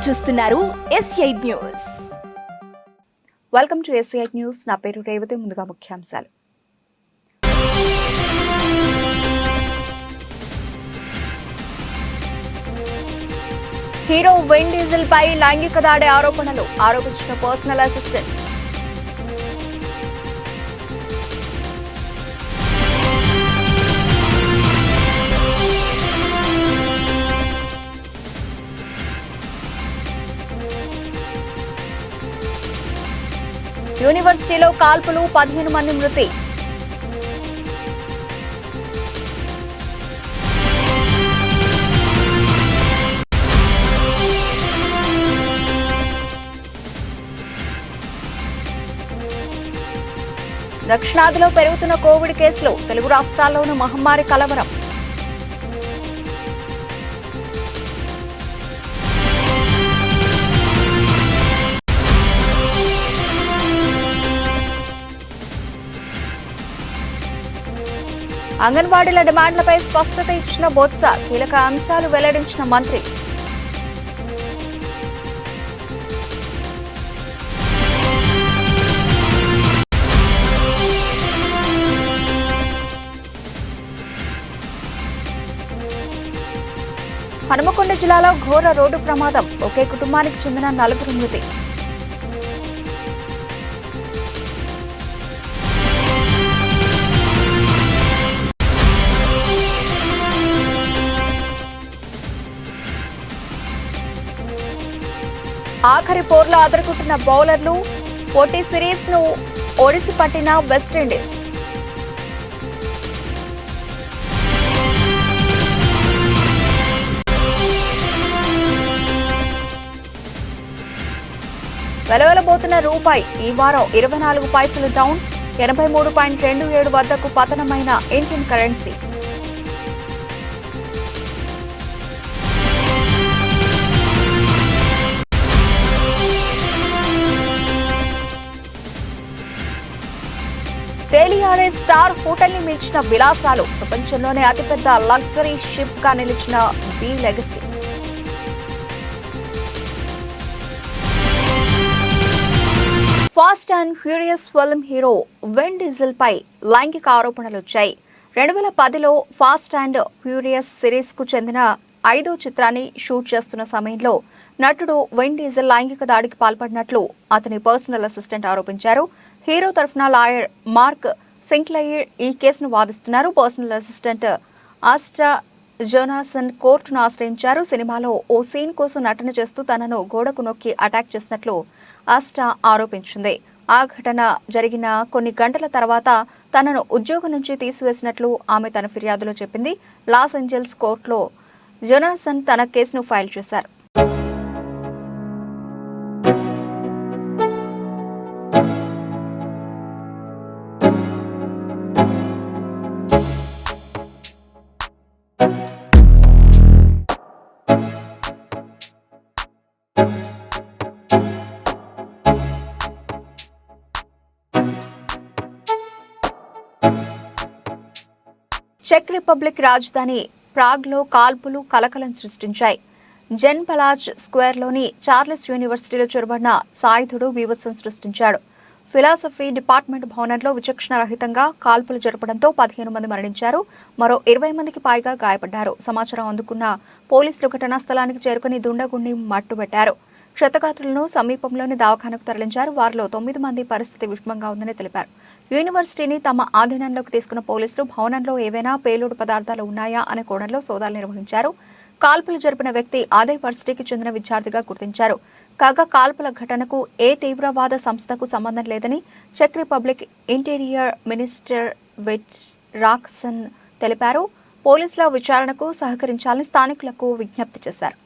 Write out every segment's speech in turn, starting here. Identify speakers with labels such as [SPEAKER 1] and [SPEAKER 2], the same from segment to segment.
[SPEAKER 1] మీరు చూస్తున్నారు S8 news.
[SPEAKER 2] Welcome to S8 news. నా పేరు రేవతి. ముందుగా ముఖ్యాంశాలు. హీరో విన్ డీజిల్ పై లైంగిక దాడి ఆరోపించిన పర్సనల్ అసిస్టెంట్. యూనివర్సిటీలో కాల్పులు, 15 మంది మృతి. దక్షిణాదిలో పెరుగుతున్న కోవిడ్ కేసులు, తెలుగు రాష్ట్రాల్లోనూ మహమ్మారి కలవరం. అంగన్వాడీల డిమాండ్లపై స్పష్టత ఇచ్చిన బొత్స, కీలక అంశాలు వెల్లడించిన మంత్రి. హనుమకొండ జిల్లాలో ఘోర రోడ్డు ప్రమాదం, ఒకే కుటుంబానికి చెందిన 4 మృతి. ఆఖరి పోర్లో అదరగొట్టిన బౌలర్లు, పోటీ సిరీస్ ను ఒడిసి పట్టిన వెస్టిండీస్. వెలవెలబోతున్న రూపాయి ఈ వారం 24 పైసలు డౌన్, 83.27 వద్దకు పతనమైన ఇండియన్ కరెన్సీ. తేలియాడే స్టార్ హోటల్ ని మించిన విలాసాలు, ప్రపంచంలోనే అతిపెద్ద లగ్జరీ షిప్ గా నిలిచిన B legacy. Fast and furious film hero Vin Diesel పై లైంగిక ఆరోపణలు వచ్చాయి. 2010లో ఫాస్ట్ అండ్ ఫ్యూరియస్ సిరీస్ కు చెందిన 5వ చిత్రాన్ని షూట్ చేస్తున్న సమయంలో నటుడు విన్ డీజిల్ లైంగిక దాడికి పాల్పడినట్లు అతని పర్సనల్ అసిస్టెంట్ ఆరోపించారు. హీరో తరఫున లాయర్ మార్క్ సింక్లెయిర్ ఈ కేసును వాదిస్తున్నారు. పర్సనల్ అసిస్టెంట్ ఆస్టా జోనాసన్ కోర్టును ఆశ్రయించారు. సినిమాలో ఓ సీన్ కోసం నటన చేస్తూ తనను గోడకు నొక్కి అటాక్ చేసినట్లు ఆస్టా ఆరోపించింది. ఆ ఘటన జరిగిన కొన్ని గంటల తర్వాత తనను ఉద్యోగం నుంచి తీసివేసినట్లు ఆమె తన ఫిర్యాదులో చెప్పింది. లాస్ ఏంజల్స్ కోర్టులో జోనాసన్ తన కేసును ఫైల్ చేశారు. చెక్ రిపబ్లిక్ రాజధాని ప్రాగ్లో కాల్పులు కలకలం సృష్టించాయి. జెన్ పలాజ్ స్క్వేర్లోని చార్లెస్ యూనివర్సిటీలో చొరబడిన సాయుధుడు బీభత్సం సృష్టించాడు. ఫిలాసఫీ డిపార్ట్మెంట్ భవనంలో విచక్షణ రహితంగా కాల్పులు జరపడంతో 15 మంది మరణించారు. మరో 20 మందికి పైగా గాయపడ్డారు. సమాచారం అందుకున్న పోలీసులు ఘటనా స్థలానికి చేరుకుని దుండగుణ్ణి మట్టుబెట్టారు. క్షతగాత్రులను సమీపంలోని దవాఖానకు తరలించారు. వారిలో 9 మంది పరిస్థితి విషమంగా ఉందని తెలిపారు. యూనివర్సిటీని తమ ఆధీనంలోకి తీసుకున్న పోలీసులు భవనంలో ఏవైనా పేలుడు పదార్థాలు ఉన్నాయా అనే కోణంలో సోదాలు నిర్వహించారు. కాల్పులు జరిపిన వ్యక్తి అదే వర్సిటీకి చెందిన విద్యార్థిగా గుర్తించారు. కాగా కాల్పుల ఘటనకు ఏ తీవ్రవాద సంస్థకు సంబంధం లేదని చెక్ Republic interior minister Vit Rakusan తెలిపారు. పోలీసుల విచారణకు సహకరించాలని స్థానికులకు విజ్ఞప్తి చేశారు.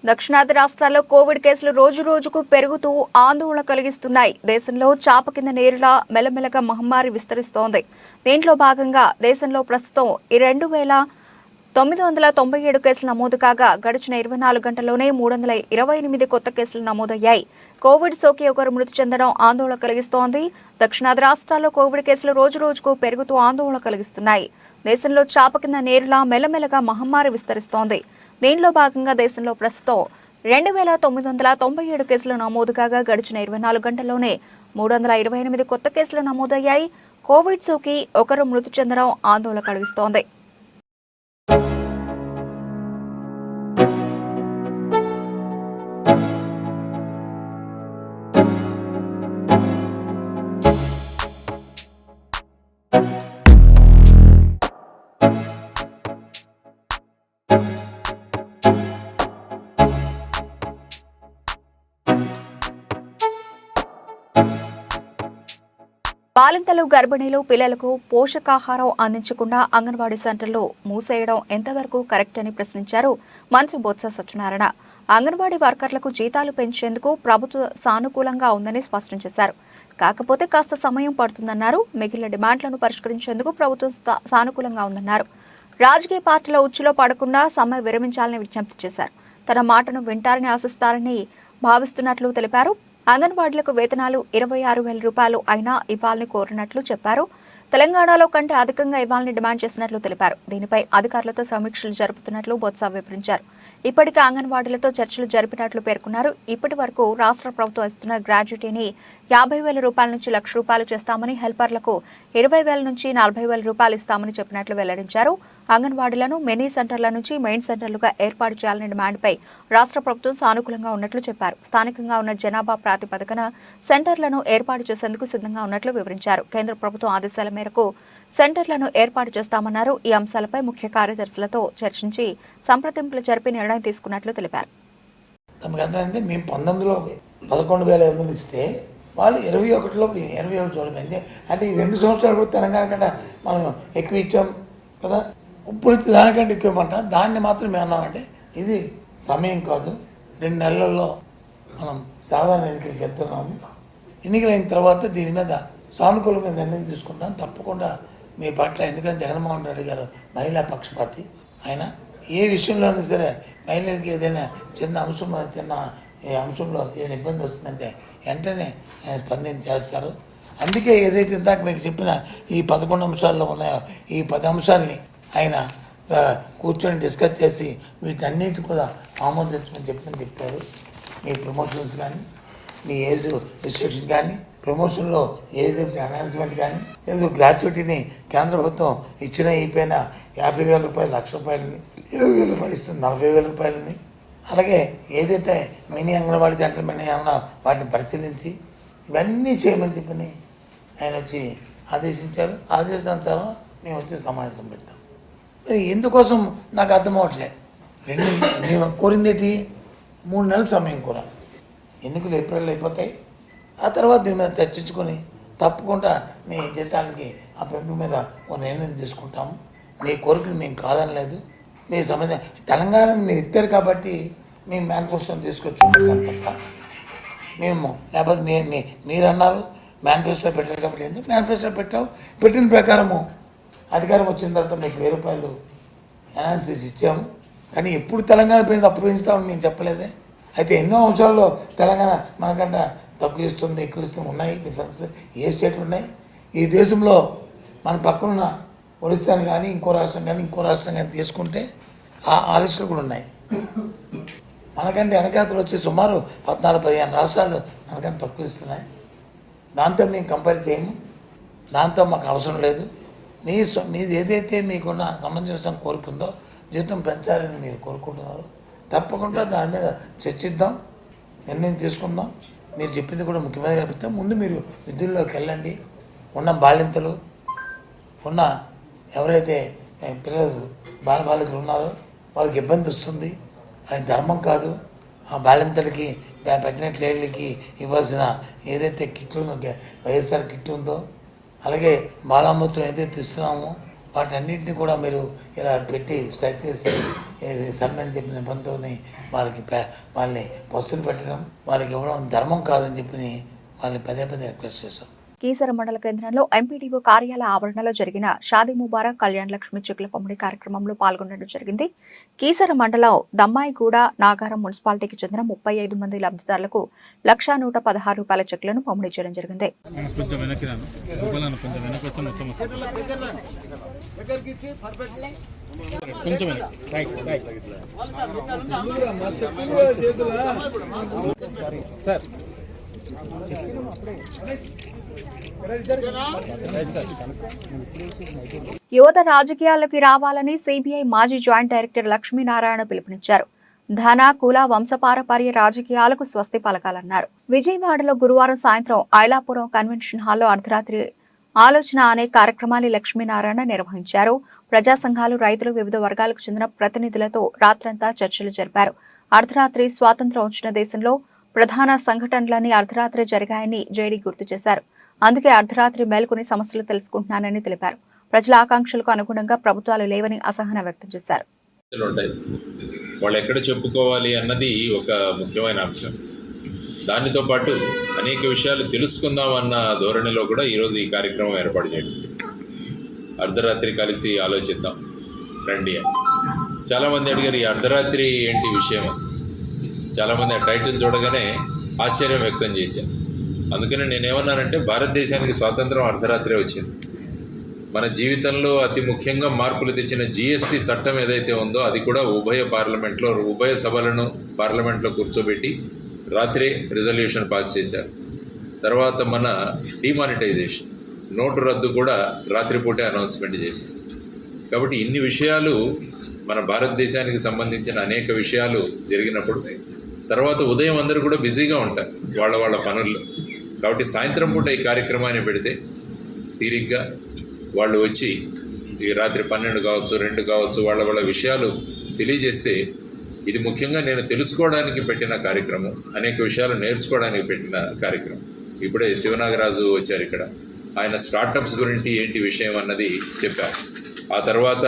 [SPEAKER 2] దక్షిణాది రాష్ట్రాల్లో కోవిడ్ కేసులు రోజు రోజుకు పెరుగుతూ ఆందోళన కలిగిస్తున్నాయి. దేశంలో చాప కింద నీరులా మెల్లమెల్లగా మహమ్మారి విస్తరిస్తోంది. దీంట్లో భాగంగా దేశంలో ప్రస్తుతం 2,997 కేసులు నమోదు కాగా గడిచిన 24 గంటల్లోనే 328 కొత్త కేసులు నమోదయ్యాయి. కోవిడ్ సోకి ఒకరు మృతి చెందడం ఆందోళన కలిగిస్తోంది. దక్షిణాది రాష్ట్రాల్లో కోవిడ్ కేసులు రోజు రోజుకు పెరుగుతూ ఆందోళన కలిగిస్తున్నాయి. దేశంలో చాప కింద నీరులా మెల్లమెల్లగా మహమ్మారి విస్తరిస్తోంది. దీనిలో భాగంగా దేశంలో ప్రస్తుతం 2,997 కేసులు నమోదు కాగా గడిచిన 24 గంటల్లోనే 328 కొత్త కేసులు నమోదయ్యాయి. కోవిడ్ సోకి ఒకరు మృతి చెందడం ఆందోళన కలిగిస్తోంది. బాలింతలు, గర్భిణీలు, పిల్లలకు పోషకాహారం అందించకుండా అంగన్వాడీ సెంటర్లు మూసేయడం ఎంతవరకు కరెక్ట్ అని ప్రశ్నించారు మంత్రి బొత్స సత్యనారాయణ. అంగన్వాడీ వర్కర్లకు జీతాలు పెంచేందుకు ప్రభుత్వం సానుకూలంగా ఉందని స్పష్టం చేశారు. కాకపోతే కాస్త సమయం పడుతుందన్నారు. మిగిలిన డిమాండ్లను పరిష్కరించేందుకు ప్రభుత్వం సానుకూలంగా ఉందన్నారు. రాజకీయ పార్టీల ఉచ్చులో పడకుండా సమ్మె విరమించాలని విజ్ఞప్తి చేశారు. తన మాటను వింటారని ఆశిస్తారని భావిస్తున్నట్లు తెలిపారు. అంగన్వాడీలకు వేతనాలు 26,000 రూపాయలు అయినా ఇవ్వాలని కోరినట్లు చెప్పారు. తెలంగాణలో కంటే అధికంగా ఇవ్వాలని డిమాండ్ చేసినట్లు తెలిపారు. దీనిపై అధికారులతో సమీక్షలు జరుపుతున్నట్లు బొత్స వివరించారు. ఇప్పటికే అంగన్వాడీలతో చర్చలు జరిపినట్లు పేర్కొన్నారు. ఇప్పటి వరకు రాష్ట్ర ప్రభుత్వం ఇస్తున్న గ్రాడ్యుటీని 50,000 రూపాయల నుంచి 1,00,000 రూపాయలు చేస్తామని, హెల్పర్లకు 20,000 నుంచి 40,000 రూపాయలు ఇస్తామని చెప్పినట్లు వెల్లడించారు. అంగన్వాడీలను మినీ సెంటర్ల నుంచి మెయిన్ సెంటర్లుగా ఏర్పాటు చేయాలనే డిమాండ్పై రాష్ట్ర ప్రభుత్వం సానుకూలంగా ఉన్నట్లు చెప్పారు. స్థానికంగా ఉన్న జనాభా ప్రాతిపదికన సెంటర్లను ఏర్పాటు చేసేందుకు సిద్ధంగా ఉన్నట్లు వివరించారు. కేంద్ర ప్రభుత్వం ఆదేశాల మేరకు సెంటర్లను ఏర్పాటు చేస్తామన్నారు. ఈ అంశాలపై ముఖ్య కార్యదర్శులతో చర్చించి సంప్రదింపులు జరిపి నిర్ణయం తీసుకున్నట్లు తెలిపారు.
[SPEAKER 3] మేము 19లో 11,500 ఇస్తే వాళ్ళు 21లో 21 చూడమైంది. అంటే ఈ 2 సంవత్సరాలు కూడా తెలంగాణ కంటే మనం ఎక్కువ ఇచ్చాం కదా. ఇప్పుడు దానికంటే ఎక్కువ ఇవ్వమంట. దాన్ని మాత్రం మేము అన్నామంటే ఇది సమయం కాదు, 2 నెలల్లో మనం సాధారణ ఎన్నికలకు వెళ్తున్నాము. ఎన్నికలైన తర్వాత దీని మీద సానుకూలంగా నిర్ణయం తీసుకుంటాం తప్పకుండా మీ పట్ల. ఎందుకంటే జగన్మోహన్ రెడ్డి గారు మహిళా పక్షపాతి. ఆయన ఏ విషయంలోనూ సరే మహిళలకి ఏదైనా చిన్న అంశంలో ఏదైనా ఇబ్బంది వస్తుందంటే వెంటనే స్పందించి చేస్తారు. అందుకే ఏదైతే ఇందాక మీకు చెప్పిన ఈ 11 అంశాల్లో ఉన్నాయో ఈ 10 అంశాలని ఆయన కూర్చొని డిస్కస్ చేసి వీటన్నిటి కూడా ఆమోదించమని చెప్పారు. మీ ప్రమోషన్స్ కానీ, మీ ఏజ్ రిస్ట్రిక్షన్ కానీ, ప్రమోషన్లో ఏజ్ అనౌన్స్మెంట్ కానీ, లేదు గ్రాట్యుటీని కేంద్ర ప్రభుత్వం ఇచ్చిన అయిపోయినా 50,000 రూపాయలు, 1,00,000 రూపాయలని, 20,000 రూపాయలు ఇస్తుంది, 40,000 రూపాయలని. అలాగే ఏదైతే మినీ అంగన్వాడీ సెంటర్ మినీ అన్నా వాటిని పరిశీలించి ఇవన్నీ చేయమని చెప్పని ఆయన వచ్చి ఆదేశించారు. ఆదేశానుసారం మేము వచ్చి సమావేశం పెట్టాం. మరి ఎందుకోసం నాకు అర్థం అవ్వట్లేదు. మేము కోరిందేటి 3 నెలల సమయం కోర. ఎన్నికలు ఏప్రిల్ అయిపోతాయి. ఆ తర్వాత దీని మీద చర్చించుకొని తప్పకుండా మీ జీతాలకి ఆ పెంపు మీద ఒక నిర్ణయం తీసుకుంటాము. మీ కోరికలు మేము కాదనలేదు. మీ సమస్య తెలంగాణని మీరు ఇస్తారు కాబట్టి మేము మేనిఫెస్టోని తీసుకొచ్చి తప్ప మేము లేకపోతే మీరు అన్నారు మేనిఫెస్టో పెట్టారు కాబట్టి ఎందుకు మేనిఫెస్టో పెట్టావు. పెట్టిన ప్రకారము అధికారం వచ్చిన తర్వాత మీకు 1,000 రూపాయలు ఎనాలిసిస్ ఇచ్చాము. కానీ ఎప్పుడు తెలంగాణ పోయింది అప్పుడు పెంచుతామని నేను చెప్పలేదే. అయితే ఎన్నో అంశాల్లో తెలంగాణ మనకంటే తక్కువ ఇస్తుంది, ఎక్కువ ఇస్తుంది ఉన్నాయి. డిఫరెన్స్ ఏ స్టేట్ ఉన్నాయి. ఈ దేశంలో మన పక్కనున్న ఒరిస్సాని కానీ ఇంకో రాష్ట్రం కానీ తీసుకుంటే ఆ లిస్టులు కూడా ఉన్నాయి. మనకంటే వెనకాతలు వచ్చి సుమారు 14-15 రాష్ట్రాలు మనకంటే తక్కువ ఇస్తున్నాయి. దాంతో మేము కంపేర్ చేయము. దాంతో మాకు అవసరం లేదు. మీది ఏదైతే మీకున్న సమంజసం కోరుకుందో జీతం పెంచాలని మీరు కోరుకుంటున్నారు. తప్పకుండా దాని మీద చర్చిద్దాం, నిర్ణయం తీసుకుందాం. మీరు చెప్పింది కూడా ముఖ్యమైన చెప్తే ముందు మీరు విధుల్లోకి వెళ్ళండి. ఉన్న బాలింతలు ఉన్న ఎవరైతే పిల్లలు బాలికలు ఉన్నారో వాళ్ళకి ఇబ్బంది వస్తుంది. అది ధర్మం కాదు. ఆ బాలింతలకి ప్రెగ్నెంట్ లేడీలకి ఇవ్వాల్సిన ఏదైతే కిట్లు వైఎస్ఆర్ కిట్ ఉందో, అలాగే బాలామృతం ఏదైతే ఇస్తున్నామో వాటన్నింటినీ కూడా మీరు ఇలా పెట్టి స్ట్రైక్ చేస్తే సమ్మె అని చెప్పిన నిబంధనతోని వాళ్ళని పస్తులు పెట్టడం, వాళ్ళకి ఇవ్వడం ధర్మం కాదని చెప్పి వాళ్ళని పదే రిక్వెస్ట్ చేస్తాం.
[SPEAKER 2] కీసర మండల కేంద్రంలో ఎంపీడీఓ కార్యాలయ ఆవరణలో జరిగిన షాదీ ముబారక్ కళ్యాణ్ లక్ష్మి చెక్కుల పంపిణీ కార్యక్రమంలో పాల్గొనడం జరిగింది. కీసర మండలం దమ్మాయిగూడ నాగారం మున్సిపాలిటీకి చెందిన 35 మంది లబ్ధిదారులకు ₹1,116 చెక్కులను పంపిణీ చేయడం జరిగింది. యువత రాజకీయాల్లోకి రావాలని సిబిఐ మాజీ జాయింట్ డైరెక్టర్ లక్ష్మీనారాయణ పిలుపునిచ్చారు. ధన కుల వంశపారపర్య రాజకీయాలకు స్వస్తి పలకాలన్నారు. విజయవాడలో గురువారం సాయంత్రం ఐలాపురం కన్వెన్షన్ హాల్లో అర్ధరాత్రి ఆలోచన అనే కార్యక్రమాన్ని లక్ష్మీనారాయణ నిర్వహించారు. ప్రజా సంఘాలు, రైతులు, వివిధ వర్గాలకు చెందిన ప్రతినిధులతో రాత్రంతా చర్చలు జరిపారు. అర్ధరాత్రి స్వాతంత్ర్యం వచ్చిన దేశంలో ప్రధాన సంఘటనలన్నీ అర్ధరాత్రి జరిగాయని జేడీ గుర్తు చేశారు. అందుకే అర్ధరాత్రి మేల్కొని సమస్యలు తెలుసుకుంటున్నానని తెలిపారు. ప్రజల ఆకాంక్షలకు అనుగుణంగా ప్రభుత్వాలు లేవని అసహనం వ్యక్తం చేశారు.
[SPEAKER 4] వాళ్ళు ఎక్కడ చెప్పుకోవాలి అన్నది ఒక ముఖ్యమైన అంశం. దానితో పాటు అనేక విషయాలు తెలుసుకుందాం అన్న ధోరణిలో కూడా ఈరోజు ఈ కార్యక్రమం ఏర్పాటు చేయడం. అర్ధరాత్రి కలిసి ఆలోచిద్దాం రండి అని చాలామంది అడిగారు. ఈ అర్ధరాత్రి ఏంటి విషయం? చాలామంది ఆ టైటిల్ చూడగానే ఆశ్చర్యం వ్యక్తం చేశారు. అందుకని నేనేమన్నానంటే, భారతదేశానికి స్వాతంత్రం అర్ధరాత్రే వచ్చింది. మన జీవితంలో అతి ముఖ్యంగా మార్పులు తెచ్చిన జిఎస్టీ చట్టం ఏదైతే ఉందో అది కూడా ఉభయ సభలను పార్లమెంట్లో కూర్చోబెట్టి రాత్రే రిజల్యూషన్ పాస్ చేశారు. తర్వాత మన డిమానిటైజేషన్, నోటు రద్దు కూడా రాత్రిపూటే అనౌన్స్మెంట్ చేశారు. కాబట్టి ఇన్ని విషయాలు మన భారతదేశానికి సంబంధించిన అనేక విషయాలు జరిగినప్పుడు తర్వాత ఉదయం అందరూ కూడా బిజీగా ఉంటారు వాళ్ళ పనుల్లో. కాబట్టి సాయంత్రం పూట ఈ కార్యక్రమాన్ని పెడితే తీరిగ్గా వాళ్ళు వచ్చి ఈ రాత్రి 12 కావచ్చు, 2 కావచ్చు, వాళ్ళ విషయాలు తెలియజేస్తే, ఇది ముఖ్యంగా నేను తెలుసుకోవడానికి పెట్టిన కార్యక్రమం, అనేక విషయాలు నేర్చుకోవడానికి పెట్టిన కార్యక్రమం. ఇప్పుడే శివనాగరాజు వచ్చారు ఇక్కడ, ఆయన స్టార్టప్స్ గురించి ఏంటి విషయం అన్నది చెప్పారు. ఆ తర్వాత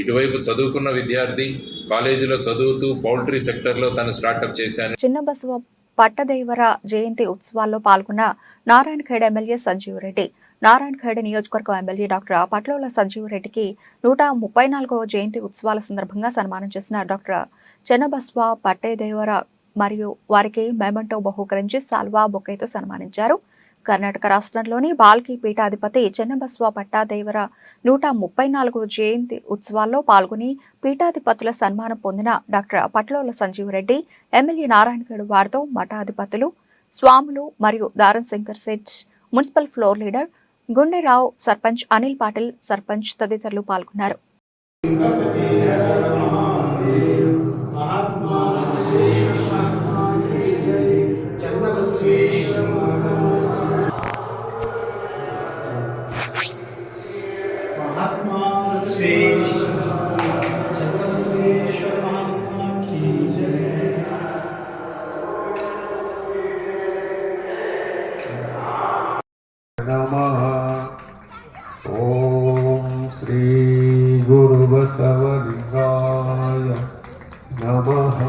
[SPEAKER 4] ఇటువైపు చదువుకున్న విద్యార్థి కాలేజీలో చదువుతూ పౌల్ట్రీ సెక్టర్లో తను స్టార్టప్ చేశాను.
[SPEAKER 2] చిన్న బసవ పట్టదేవర జయంతి ఉత్సవాల్లో పాల్గొన్న నారాయణఖేడ్ ఎమ్మెల్యే సంజీవ్ రెడ్డి. నారాయణఖేడ్ నియోజకవర్గం ఎమ్మెల్యే డాక్టర్ పట్లోల సంజీవ్ రెడ్డికి 134వ జయంతి ఉత్సవాల సందర్భంగా సన్మానం చేసిన డాక్టర్ చెన్నబస్వ పట్టేదేవర మరియు వారికి మెమెంటో బహూకరించి సాల్వా బొకేతో సన్మానించారు. కర్ణాటక రాష్ట్రంలోని బాల్కి పీఠాధిపతి చెన్నబస్వ పట్టాదేవర 134వ జయంతి ఉత్సవాల్లో పాల్గొని పీఠాధిపతుల సన్మానం పొందిన డాక్టర్ పట్లోల సంజీవ్ రెడ్డి ఎమ్మెల్యే నారాయణఖేడ్ వారితో మఠాధిపతులు, స్వాములు మరియు దారన్ శంకర్ సెట్ municipal floor leader Gunderao, sarpanch Anil Patil, sarpanch తదితరులు పాల్గొన్నారు.
[SPEAKER 5] ఓం శ్రీ గురు బసవలింగాయ నమః.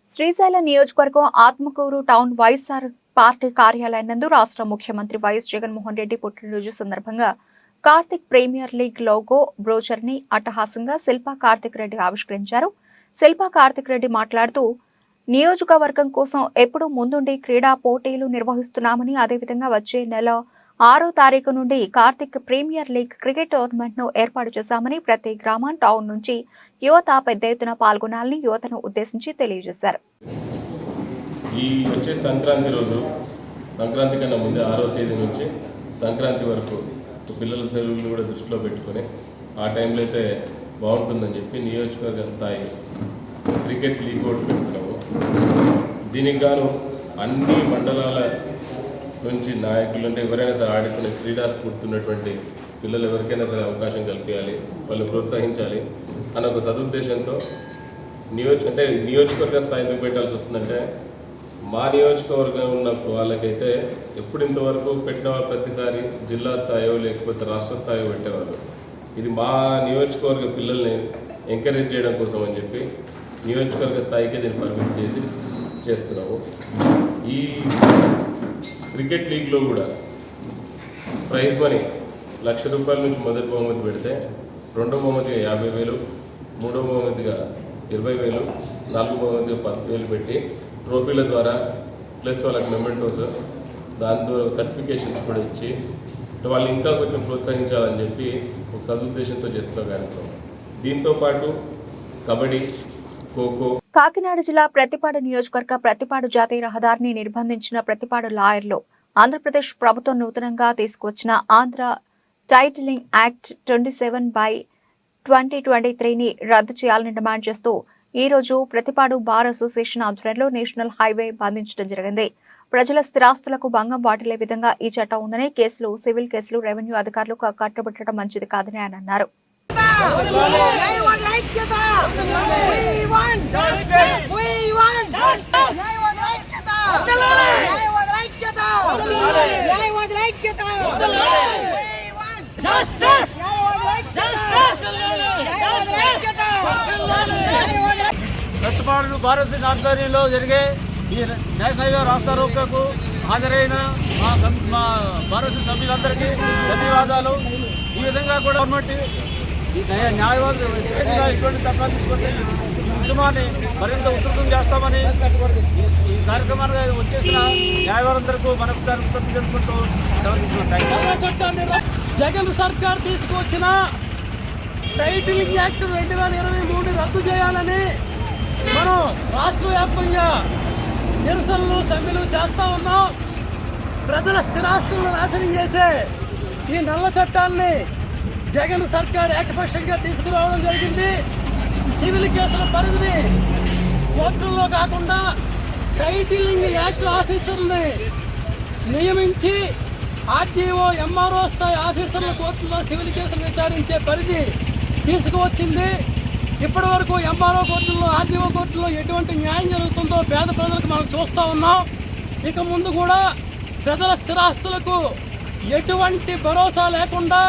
[SPEAKER 2] శ్రీశైలం నియోజకవర్గం ఆత్మకూరు టౌన్ వైఎస్ఆర్ పార్టీ కార్యాలయం నందు రాష్ట్ర ముఖ్యమంత్రి వైఎస్ జగన్మోహన్ రెడ్డి పుట్టినరోజు సందర్భంగా Karthik premier league logo brochure ని అట్టహాసంగా శిల్పా కార్తిక్ రెడ్డి ఆవిష్కరించారు. శిల్పా కార్తిక్ రెడ్డి మాట్లాడుతూ, నియోజకవర్గం కోసం ఎప్పుడూ ముందుండి క్రీడా పోటీలు నిర్వహిస్తున్నామని, అదేవిధంగా వచ్చే నెల 6వ తారీఖు నుండి Karthik premier league cricket tournament ను ఏర్పాటు చేశామని, ప్రతి గ్రామం, టౌన్ నుంచి యువత పెద్ద ఎత్తున పాల్గొనాలని యువతను ఉద్దేశించి తెలియజేశారు.
[SPEAKER 6] ఈ వచ్చే సంక్రాంతి రోజు, సంక్రాంతి కన్నా ముందే 6వ తేదీ నుంచి సంక్రాంతి వరకు పిల్లల సెలవులు కూడా దృష్టిలో పెట్టుకొని ఆ టైంలో అయితే బాగుంటుందని చెప్పి నియోజకవర్గ స్థాయి క్రికెట్ లీగ్ కూడా పెడుతున్నాము. దీనికి గాను అన్ని మండలాల నుంచి నాయకులు, అంటే ఎవరైనా సరే ఆడుకునే క్రీడా స్ఫూర్తి ఉన్నటువంటి పిల్లలు ఎవరికైనా సరే అవకాశం కల్పించాలి, వాళ్ళు ప్రోత్సహించాలి అన్న ఒక సదుద్దేశంతో నియోజకవర్గ స్థాయి ఎందుకు పెట్టాల్సి వస్తుందంటే మా నియోజకవర్గం ఉన్న వాళ్ళకైతే ఎప్పుడు ఇంతవరకు పెట్టిన ప్రతిసారి జిల్లా స్థాయో లేకపోతే రాష్ట్ర స్థాయో పెట్టేవాళ్ళు. ఇది మా నియోజకవర్గ పిల్లల్ని ఎంకరేజ్ చేయడం కోసం అని చెప్పి నియోజకవర్గ స్థాయికే దీన్ని పరిమితి చేస్తున్నాము. ఈ క్రికెట్ లీగ్లో కూడా ప్రైజ్ మనీ ₹1,00,000 నుంచి మొదటి బహుమతి పెడితే రెండో బహుమతిగా 50,000, మూడో బహుమతిగా 20,000, నాలుగో బహుమతిగా 10,000 పెట్టి ట్రోఫీల ద్వారా ప్లస్ వాళ్ళకి మెమెంటోస్ దాంతో సర్టిఫికేషన్స్ కూడా ఇచ్చి వాళ్ళు ఇంకా కొంచెం ప్రోత్సహించాలని చెప్పి ఒక సదుద్దేశంతో చేస్తున్న కార్యక్రమం. దీంతోపాటు కబడ్డీ, ఖోఖో.
[SPEAKER 2] కాకినాడ జిల్లా ప్రతిపాడు నియోజకవర్గ ప్రతిపాడు జాతీయ రహదారిని నిర్బంధించిన ప్రతిపాడు లాయర్లు ఆంధ్రప్రదేశ్ ప్రభుత్వం నూతనంగా తీసుకువచ్చిన ఆంధ్ర టైటిలింగ్ యాక్ట్ 27/2023ని రద్దు చేయాలని డిమాండ్ చేస్తూ ఈ రోజు ప్రతిపాడు బార్ అసోసియేషన్ ఆధ్వర్యంలో నేషనల్ హైవే బంధించడం జరిగింది. ప్రజల స్థిరాస్తులకు భంగం వాటిల్లే విధంగా ఈ చట్టం ఉందని, కేసులు, సివిల్ కేసులు రెవెన్యూ అధికారులకు కట్టబెట్టడం మంచిది కాదని ఆయన అన్నారు.
[SPEAKER 7] ప్రతిపాడు భారత ఆధ్వర్యంలో జరిగే ఈ నేషనల్ హైవే రాస్తా రోకోకు హాజరైన మా భారత సభ్యులందరికీ ధన్యవాదాలు. ఈ విధంగా కూడా గవర్నమెంట్ న్యాయవాదులు ఇటువంటి చట్టాలు తీసుకుంటే ఉద్యమాన్ని మరింత ఉధృతం చేస్తామని ఈ కార్యక్రమానికి వచ్చేసిన న్యాయవాదులందరికీ మరొకసారి కృతజ్ఞతలు తెలుపుకుంటూ సెలవు.
[SPEAKER 8] జగన్ సర్కార్ తీసుకొచ్చిన టైటిలింగ్ యాక్ట్ 2023 రద్దు చేయాలని మనం రాష్ట్ర వ్యాప్తంగా నిరసనలు, సమ్మెలు చేస్తా ఉన్నాం. ప్రజల స్థిరాస్తులను నాశనం చేసే ఈ నల్ల చట్టాన్ని జగన్ సర్కార్ ఏకపక్షంగా తీసుకురావడం జరిగింది. సివిల్ కేసుల పరిధిని కోర్టుల్లో కాకుండా టైటిలింగ్ యాక్ట్ ఆఫీసర్ని నియమించి ఆర్టీఓ, ఎంఆర్ఓ స్థాయి ఆఫీసర్ల కోర్టులో సివిల్ కేసులు విచారించే పరిధి తీసుకువచ్చింది. ఇప్పటి వరకు ఎంఆర్ఓ కోర్టుల్లో, ఆర్టీఓ కోర్టుల్లో ఎటువంటి న్యాయం జరుగుతుందో పేద ప్రజలకు మనం చూస్తూ ఉన్నాం. ఇక ముందు కూడా ప్రజల స్థిరాస్తులకు ఎటువంటి భరోసా లేకుండా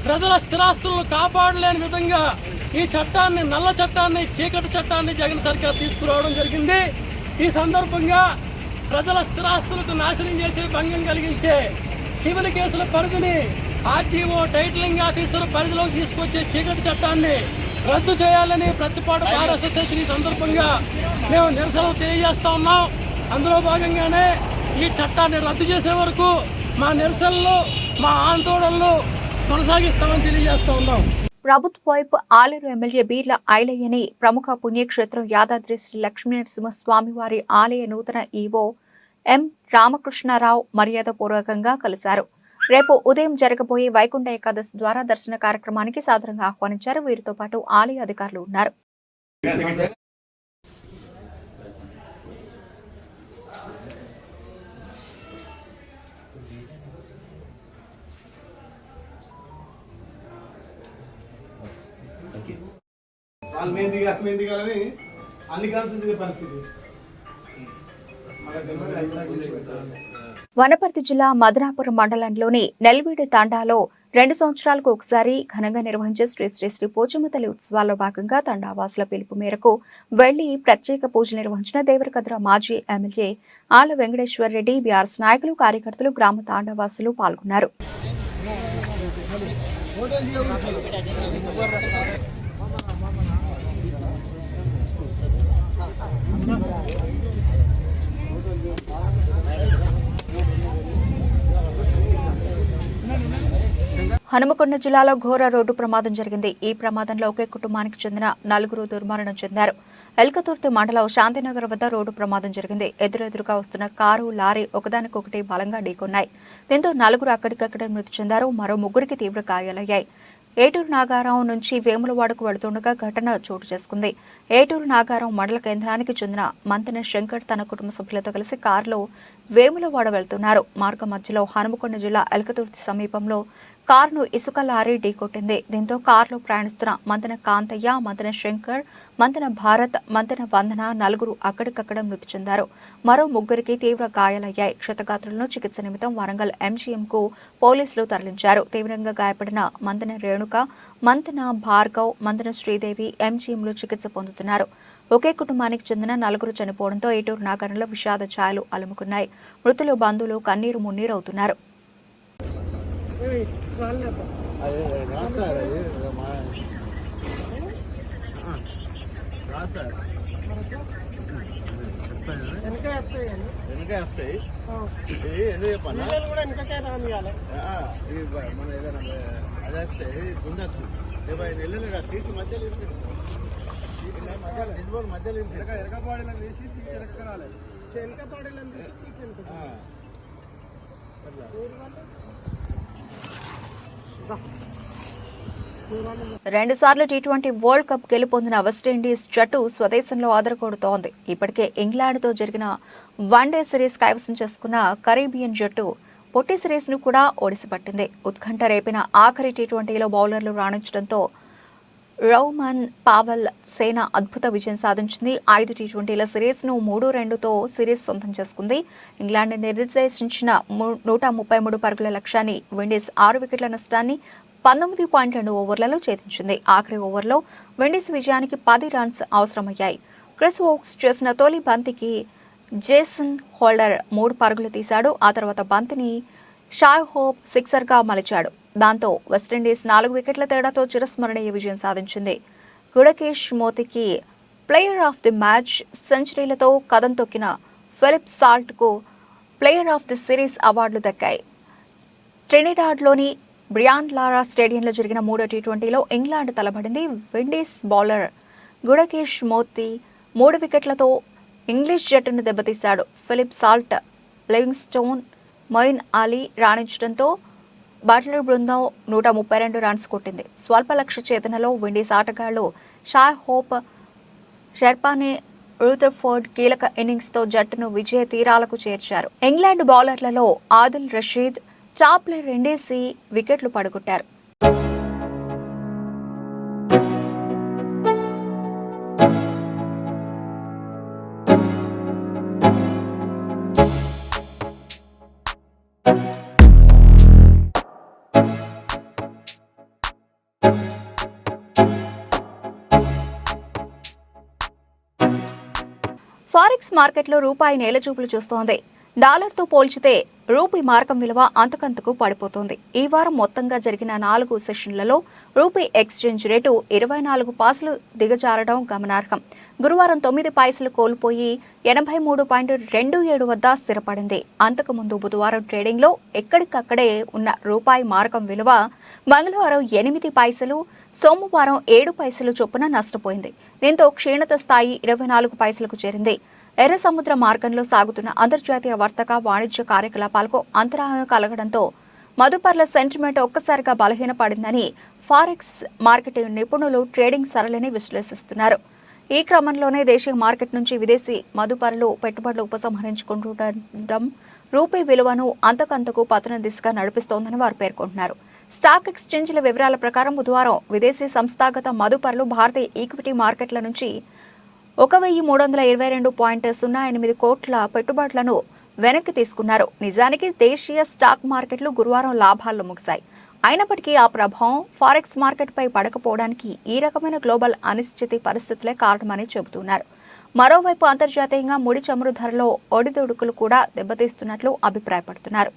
[SPEAKER 8] ప్రజల స్థిరాస్తులను కాపాడలేని విధంగా ఈ చట్టాన్ని, నల్ల చట్టాన్ని, చీకటి చట్టాన్ని జగన్ సర్కార్ తీసుకురావడం జరిగింది. ఈ సందర్భంగా ప్రజల స్థిరాస్తులకు నాశనం చేసే, భంగం కలిగించే సివిల్ కేసుల పరిధిని ఆర్టీఓ, టైటిలింగ్ ఆఫీసర్ పరిధిలోకి తీసుకొచ్చే చీకటి చట్టాన్ని రద్దు చేయాలని ప్రతిపాడు బార్ అసోసియేషన్ ఈ సందర్భంగా మేము నిరసనలు తెలియజేస్తా ఉన్నాం. అందులో భాగంగానే ఈ చట్టాన్ని రద్దు చేసే వరకు మా నిరసనలు, మా ఆందోళనలు కొనసాగిస్తామని తెలియజేస్తా ఉన్నాం.
[SPEAKER 2] ప్రభుత్వ వైపు ఆలేరు ఎమ్మెల్యే బీర్ల ఐలయ్యని ప్రముఖ పుణ్యక్షేత్రం యాదాద్రి శ్రీ లక్ష్మీనరసింహస్వామివారి ఆలయ నూతన ఈవో ఎం రామకృష్ణారావు మర్యాదపూర్వకంగా కలిశారు. రేపు ఉదయం జరగబోయే వైకుంఠ ఏకాదశి ద్వారా దర్శన కార్యక్రమానికి సాదరంగా ఆహ్వానించారు. వీరితో పాటు ఆలయ అధికారులు ఉన్నారు.
[SPEAKER 9] అన్ని కలిసి పరిస్థితి.
[SPEAKER 2] వనపర్తి జిల్లా మదనాపురం మండలంలోని నెల్వీడు తాండాలో 2 సంవత్సరాలకు ఒకసారి ఘనంగా నిర్వహించే శ్రీ శ్రీ శ్రీ పోచమ్మ తల్లి ఉత్సవాల్లో భాగంగా తాండావాసుల పిలుపు మేరకు వెళ్లి ప్రత్యేక పూజలు నిర్వహించిన దేవరకద్ర మాజీ ఎమ్మెల్యే ఆళ్ల వెంకటేశ్వర్ రెడ్డి, బీఆర్ఎస్ నాయకులు, కార్యకర్తలు, గ్రామ తాండావాసులు పాల్గొన్నారు. హనుమకొండ జిల్లాలో ఘోర రోడ్డు ప్రమాదం జరిగింది. ఈ ప్రమాదంలో ఒకే కుటుంబానికి చెందిన 4 దుర్మరణం చెందారు. ఎల్కతుర్తి మండలం శాంతినగర్ వద్ద రోడ్డు ప్రమాదం జరిగింది. ఎదురెదురుగా వస్తున్న కారు, లారీ ఒకదానికొకటి బలంగా ఢీకొన్నాయి. దీంతో 4 అక్కడికక్కడే మృతి చెందారు. మరో 3కి తీవ్ర గాయాలయ్యాయి. ఏటూరు నాగారం నుంచి వేములవాడకు వెళుతుండగా ఘటన చోటు చేసుకుంది. ఏటూరు నాగారం మండల కేంద్రానికి చెందిన మంతెన శంకర్ తన కుటుంబ సభ్యులతో కలిసి కారులో వేములవాడ వెళ్తున్నారు. మార్గ మధ్యలో హనుమకొండ జిల్లా ఎల్కతుర్తి సమీపంలో కారును ఇసుక లారీ ఢీకొట్టింది. దీంతో కారులో ప్రయాణిస్తున్న మంతెన కాంతయ్య, మంతెన శంకర్, మంతెన భారత్, మంతెన వందన నలుగురు అక్కడికక్కడ మృతి చెందారు. మరో ముగ్గురికి తీవ్ర గాయాలయ్యాయి. క్షతగాత్రులను చికిత్స నిమిత్తం వరంగల్ ఎంజీఎంకు పోలీసులు తరలించారు. తీవ్రంగా గాయపడిన మంతెన రేణుక, మంతెన భార్గవ్, మంతెన శ్రీదేవి ఎంజీఎంలో చికిత్స పొందుతున్నారు. ఒకే కుటుంబానికి చెందిన నలుగురు చనిపోవడంతో ఏటూరు నగరంలో విషాద ఛాయలు అలుముకున్నాయి. మృతులు బంధువులు కన్నీరు మున్నీరవుతున్నారు.
[SPEAKER 9] వెనకే వస్తాయి ఇది ఎందుకు చెప్పాలి కూడా వెనకకే రానియాలి మన ఏదైనా అది వస్తే గుండొచ్చు వెళ్ళలేడు ఆ సీట్ మధ్యలో మధ్యలో ఎరకపాడీలను తీసి సీట్ ఎరకరాలి ఎరకపాడీలను తీసి సీట్
[SPEAKER 2] రెండుసార్లు టీ20 వరల్డ్ కప్ గెలుపొందిన వెస్టిండీస్ జట్టు స్వదేశంలో ఆదరగొడుతోంది. ఇప్పటికే ఇంగ్లాండ్తో జరిగిన వన్డే సిరీస్ కైవసం చేసుకున్న కరీబియన్ జట్టు పొట్టి సిరీస్ను కూడా ఓడిసిపట్టింది. ఉత్కంఠ రేపిన ఆఖరి టీ20లో బౌలర్లు రాణించడంతో రౌమన్ పావెల్ సేన అద్భుత విజయం సాధించింది. 5 టీ20ల సిరీస్ను 3-2తో సిరీస్ సొంతం చేసుకుంది. ఇంగ్లాండ్ నిర్దేశించిన 133 పరుగుల లక్ష్యాన్ని విండీస్ 6 వికెట్ల నష్టాన్ని 19.2 ఓవర్లలో ఛేదించింది. ఆఖరి ఓవర్లో విండీస్ విజయానికి 10 రన్స్ అవసరమయ్యాయి. క్రిస్ వోక్స్ చేసిన తొలి బంతికి జేసన్ హోల్డర్ 3 పరుగులు తీశాడు. ఆ తర్వాత బంతిని షాయ్ హోప్ సిక్సర్గా మలిచాడు. దాంతో వెస్టిండీస్ 4 వికెట్ల తేడాతో చిరస్మరణీయ విజయం సాధించింది. గుడకేష్ మోతికి ప్లేయర్ ఆఫ్ ది మ్యాచ్ సెంచరీలతో కదం తొక్కిన ఫిలిప్ సాల్ట్కు ప్లేయర్ ఆఫ్ ది సిరీస్ అవార్డులు దక్కాయి. ట్రినిడాడ్లోని బ్రియాన్ లారా స్టేడియంలో జరిగిన 3వ టీ20లో ఇంగ్లాండ్ తలబడింది. విండీస్ బౌలర్ గుడకేష్ మోతి 3 వికెట్లతో ఇంగ్లీష్ జట్టును దెబ్బతీశాడు. Philip Salt, Livingstone, Moeen Ali రాణించడంతో బట్లర్ బృందం 132 రన్స్ కొట్టింది. స్వల్ప లక్ష్య ఛేదనలో విండీస్ ఆటగాళ్లు షాయ్ హోప్, షెర్పానే రూథర్ఫోర్డ్ కీలక ఇన్నింగ్స్తో జట్టును విజయ తీరాలకు చేర్చారు. ఇంగ్లాండ్ బౌలర్లలో ఆదిల్ రషీద్, చాప్లర్ రెండేసి వికెట్లు పడగొట్టారు. ఫారెక్స్ మార్కెట్లో రూపాయి నేలచూపులు చూస్తోంది. డాలర్తో పోల్చితే రూపీ మార్కం విలువ అంతకంతకు పడిపోతోంది. ఈ వారం మొత్తంగా జరిగిన 4 సెషన్లలో రూపీ ఎక్స్చేంజ్ రేటు 24 పైసలు దిగజారడం గమనార్హం. గురువారం 9 పైసలు కోల్పోయి 83.27 వద్ద స్థిరపడింది. అంతకుముందు బుధవారం ట్రేడింగ్లో ఎక్కడికక్కడే ఉన్న రూపాయి మార్కం విలువ మంగళవారం 8 పైసలు, సోమవారం 7 పైసలు చొప్పున నష్టపోయింది. దీంతో క్షీణత స్థాయి 24 పైసలకు చేరింది. ఎర్ర సముద్ర మార్గంలో సాగుతున్న అంతర్జాతీయ వర్తక వాణిజ్య కార్యకలాపాలకు అంతరాయం కలగడంతో మదుపర్ల సెంటిమెంట్ ఒక్కసారిగా బలహీనపడిందని ఫారెక్స్ మార్కెట్ నిపుణులు ట్రేడింగ్ సరళిని విశ్లేషిస్తున్నారు. ఈ క్రమంలోనే దేశీయ మార్కెట్ నుంచి విదేశీ మదుపర్లు పెట్టుబడులు ఉపసంహరించుకుంటుండటం రూపీ విలువను అంతకంతకు పతన దిశగా నడిపిస్తోందని వారు పేర్కొంటున్నారు. స్టాక్ ఎక్స్చేంజ్ల వివరాల ప్రకారం బుధవారం విదేశీ సంస్థాగత మదుపర్లు భారతీయ ఈక్విటీ మార్కెట్ల నుంచి 1322.08 కోట్ల పెట్టుబడులను వెనక్కి తీసుకున్నారు. నిజానికి దేశీయ స్టాక్ మార్కెట్లు గురువారం లాభాల్లో ముగిశాయి. అయినప్పటికీ ఆ ప్రభావం ఫారెక్స్ మార్కెట్పై పడకపోవడానికి ఈ రకమైన గ్లోబల్ అనిశ్చితి పరిస్థితులే కారణమని చెబుతున్నారు. మరోవైపు అంతర్జాతీయంగా ముడి చమురు ధరలో ఒడిదుడుకులు కూడా దెబ్బతీస్తున్నట్లు అభిప్రాయపడుతున్నారు.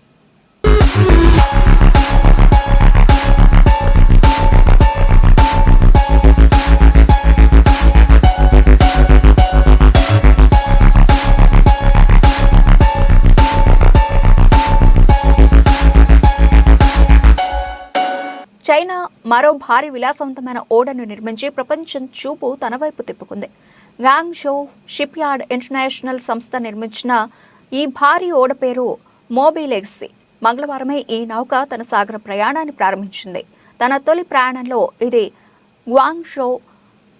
[SPEAKER 2] చైనా మరో భారీ విలాసవంతమైన ఓడను నిర్మించి ప్రపంచం చూపు తన వైపు తిప్పుకుంది. గాంగ్జో షిప్ యార్డ్ ఇంటర్నేషనల్ సంస్థ నిర్మించిన ఈ భారీ ఓడ పేరు మోబీ లెగసీ. మంగళవారమే ఈ నౌక తన సాగర ప్రయాణాన్ని ప్రారంభించింది. తన తొలి ప్రయాణంలో ఇది గ్వాంగ్జో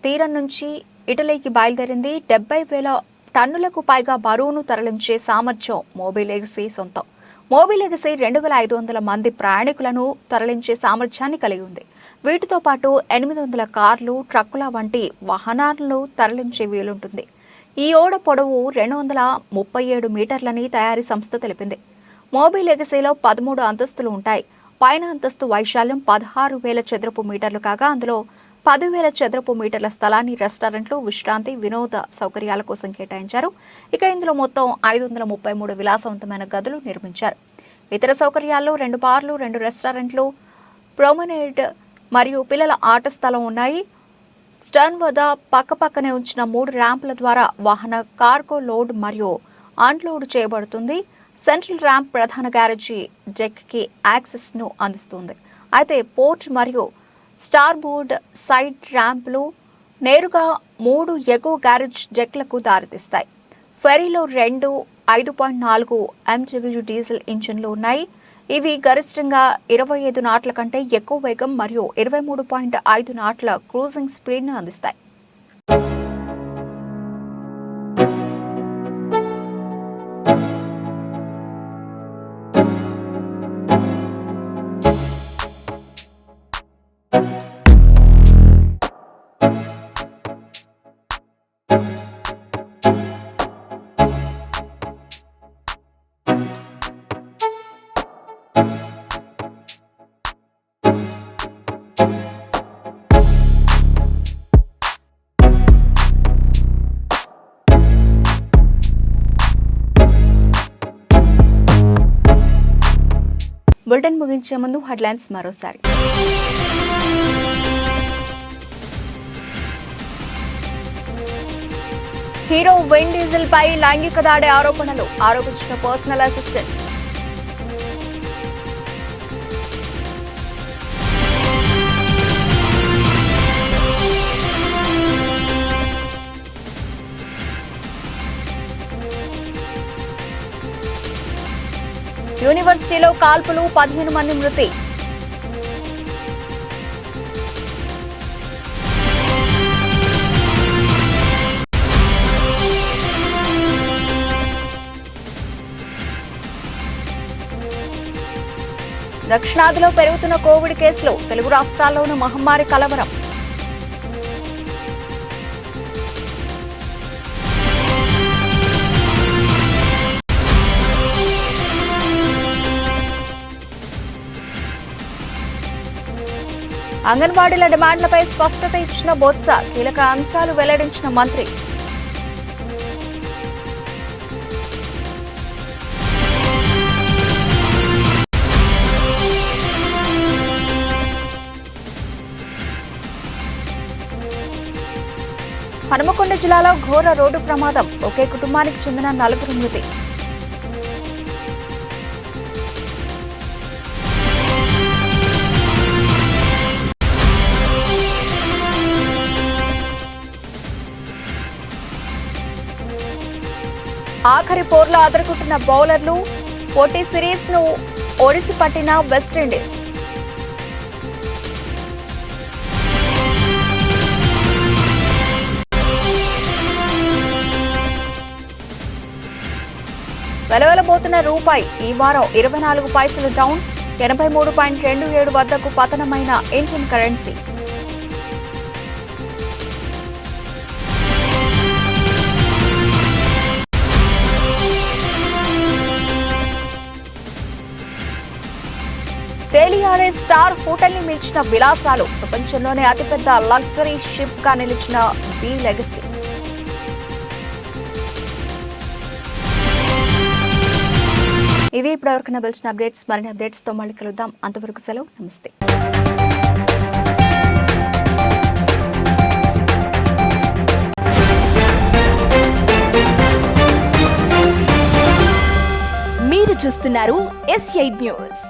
[SPEAKER 2] తీరం నుంచి ఇటలీకి బయలుదేరింది. 70,000 టన్నులకు పైగా బరువును తరలించే సామర్థ్యం మోబీ లెగసీ సొంతం. మోబీ లెగసీ 2,500 మంది ప్రయాణికులను తరలించే సామర్థ్యాన్ని కలిగి ఉంది. వీటితో పాటు 800 కార్లు, ట్రక్కుల వంటి వాహనాలను తరలించే వీలుంటుంది. ఈ ఓడ పొడవు 237 మీటర్లని తయారీ సంస్థ తెలిపింది. మోబీ లెగసీలో 13 అంతస్తులు ఉంటాయి. పైన అంతస్తు వైశాల్యం 16,000 చదరపు మీటర్లు కాగా అందులో 10,000 చదరపు మీటర్ల స్థలాన్ని రెస్టారెంట్లు, విశ్రాంతి, వినోద సౌకర్యాల కోసం కేటాయించారు. ఇక ఇందులో మొత్తం 533 విలాసవంతమైన గదులు నిర్మించారు. ఇతర సౌకర్యాల్లో 2 బార్లు, 2 రెస్టారెంట్లు, ప్రొమెనేడ్ మరియు పిల్లల ఆట స్థలం ఉన్నాయి. స్టర్న్ వద్ద పక్కపక్కనే ఉంచిన 3 ర్యాంపుల ద్వారా వాహన కార్గో లోడ్ మరియు అన్లోడ్ చేయబడుతుంది. సెంట్రల్ ర్యాంప్ ప్రధాన గ్యారేజీ డెక్ కి యాక్సెస్ ను అందిస్తుంది. అయితే పోర్ట్ మరియు స్టార్ బోర్డ్ సైడ్ ర్యాంపులు నేరుగా 3 ఎగువ గ్యారేజ్ డెక్లకు దారితీస్తాయి. ఫెరీలో 2 5.4 MGU డీజిల్ ఇంజిన్లు ఉన్నాయి. ఇవి గరిష్టంగా 25 నాట్ల కంటే ఎక్కువ వేగం మరియు 23.5 నాట్ల క్రూజింగ్ స్పీడ్ను అందిస్తాయి. బులెటిన్ ముగించే ముందు హెడ్లైన్స్ మరోసారి. హీరో విన్ డీజిల్ పై లైంగిక దాడి ఆరోపించిన పర్సనల్ అసిస్టెంట్. యూనివర్సిటీలో కాల్పులు, 15 మంది మృతి. దక్షిణాదిలో పెరుగుతున్న కోవిడ్ కేసులు, తెలుగు రాష్ట్రాల్లోనూ మహమ్మారి కలవరం. అంగన్వాడీల డిమాండ్లపై స్పష్టత ఇచ్చిన బొత్స, కీలక అంశాలు వెల్లడించిన మంత్రి. హనుమకొండ జిల్లాలో ఘోర రోడ్డు ప్రమాదం, ఒకే కుటుంబానికి చెందిన 4 మృతి. ఆఖరి పోర్లో అదరగొట్టిన బౌలర్లు, పోటీ సిరీస్ ను ఓడిసి పట్టిన వెస్టిండీస్. వెలవెలబోతున్న రూపాయి ఈ వారం 24 పైసలు డౌన్, 83.27 వద్దకు పతనమైన ఇండియన్ కరెన్సీ. తేలియాడే స్టార్ హోటల్ ని మించిన విలాసాలు, ప్రపంచంలోనే అతిపెద్ద లగ్జరీ షిప్ గా నిలిచిన బీ లెగసీ. ఇవి ఇప్పటివరకు నవల్సిన అప్డేట్స్. మరిన్ని అప్డేట్స్ తో మళ్ళీ కలుద్దాం. అంతవరకు సెలవు, నమస్తే.
[SPEAKER 1] మీరు చూస్తున్నారు S8 న్యూస్.